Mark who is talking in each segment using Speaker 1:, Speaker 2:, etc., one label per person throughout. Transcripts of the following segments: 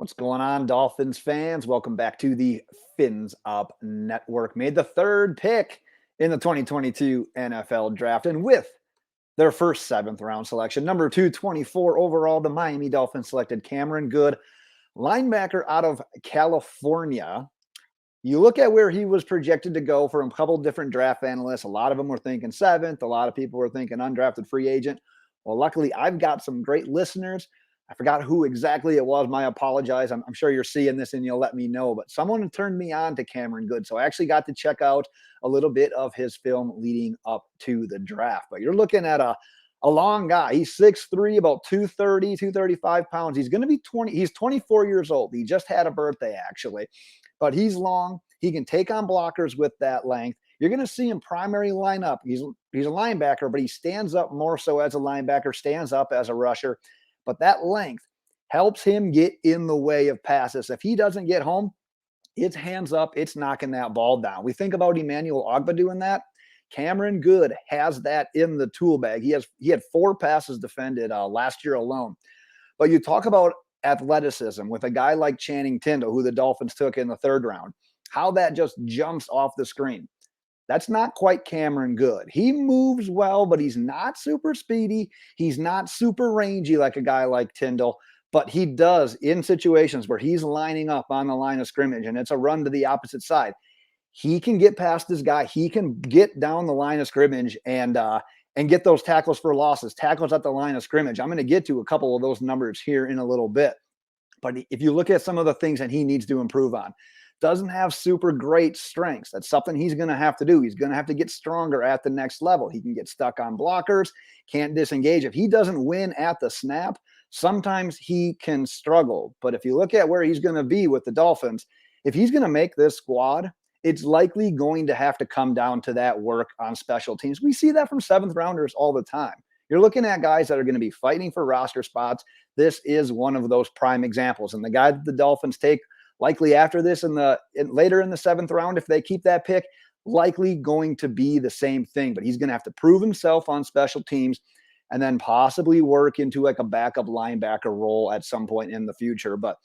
Speaker 1: What's going on, Dolphins fans? Welcome back to the Fins Up Network. Made the third pick in the 2022 NFL Draft, and with their first seventh round selection, number 224 overall, the Miami Dolphins selected Cameron Goode, linebacker out of California. You look at where he was projected to go from a couple different draft analysts. A lot of them were thinking seventh. A lot of people were thinking undrafted free agent. Well, luckily, I've got some great listeners. I forgot who exactly it was. I apologize. I'm sure you're seeing this and you'll let me know. But someone turned me on to Cameron Goode. So I actually got to check out a little bit of his film leading up to the draft. But you're looking at a long guy. He's 6'3", about 230, 235 pounds. He's going to be 20. He's 24 years old. He just had a birthday, actually. But he's long. He can take on blockers with that length. You're going to see him primary lineup. He's a linebacker, but he stands up more so as a linebacker, stands up as a rusher. But that length helps him get in the way of passes. If he doesn't get home, it's hands up. It's knocking that ball down. We think about Emmanuel Ogbah doing that. Cameron Goode has that in the tool bag. He had 4 passes defended last year alone. But you talk about athleticism with a guy like Channing Tindall, who the Dolphins took in the 3rd round, how that just jumps off the screen. That's not quite Cameron Goode. He moves well, but he's not super speedy. He's not super rangy like a guy like Tindall, but he does in situations where he's lining up on the line of scrimmage and it's a run to the opposite side. He can get past this guy. He can get down the line of scrimmage and get those tackles for losses, tackles at the line of scrimmage. I'm going to get to a couple of those numbers here in a little bit. But if you look at some of the things that he needs to improve on, doesn't have super great strengths. That's something he's going to have to do. He's going to have to get stronger at the next level. He can get stuck on blockers, can't disengage. If he doesn't win at the snap, sometimes he can struggle. But if you look at where he's going to be with the Dolphins, if he's going to make this squad, it's likely going to have to come down to that work on special teams. We see that from 7th rounders all the time. You're looking at guys that are going to be fighting for roster spots. This is one of those prime examples. And the guy that the Dolphins take likely after this later in the 7th round, if they keep that pick, likely going to be the same thing. But he's going to have to prove himself on special teams and then possibly work into like a backup linebacker role at some point in the future. But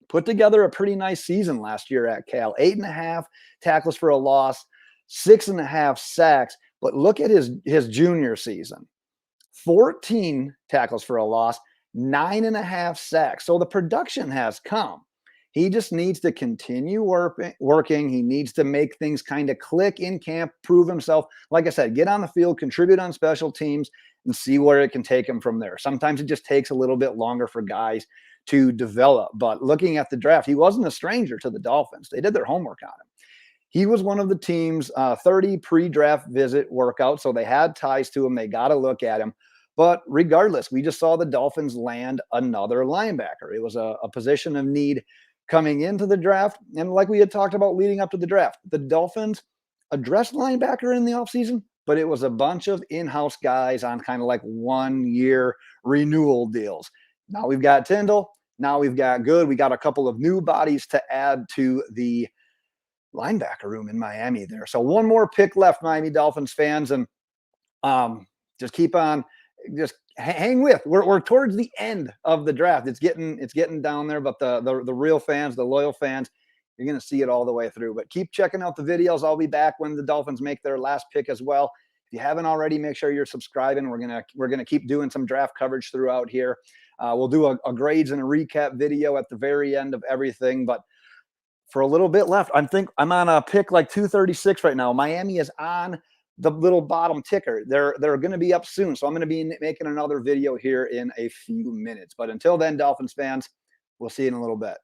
Speaker 1: put together a pretty nice season last year at Cal. 8.5 tackles for a loss, 6.5 sacks. But look at his junior season. 14 tackles for a loss, 9.5 sacks. So the production has come. He just needs to continue working. He needs to make things kind of click in camp, prove himself. Like I said, get on the field, contribute on special teams, and see where it can take him from there. Sometimes it just takes a little bit longer for guys to develop. But looking at the draft, he wasn't a stranger to the Dolphins. They did their homework on him. He was one of the team's 30 pre-draft visit workouts, so they had ties to him. They got to look at him. But regardless, we just saw the Dolphins land another linebacker. It was a position of need coming into the draft. And like we had talked about leading up to the draft, the Dolphins addressed linebacker in the offseason, but it was a bunch of in-house guys on kind of like 1-year renewal deals. Now we've got Tindall. Now we've got Goode. We got a couple of new bodies to add to the linebacker room in Miami there. So one more pick left, Miami Dolphins fans. And just keep on, just hang with. We're towards the end of the draft. It's getting down there, but the real fans, the loyal fans, you're going to see it all the way through. But keep checking out the videos. I'll be back when the Dolphins make their last pick as well. If you haven't already, make sure you're subscribing. We're gonna keep doing some draft coverage throughout here. We'll do a grades and a recap video at the very end of everything. But for a little bit left, I'm on a pick like 236 right now. Miami is on the little bottom ticker. They're going to be up soon. So I'm going to be making another video here in a few minutes. But until then, Dolphins fans, we'll see you in a little bit.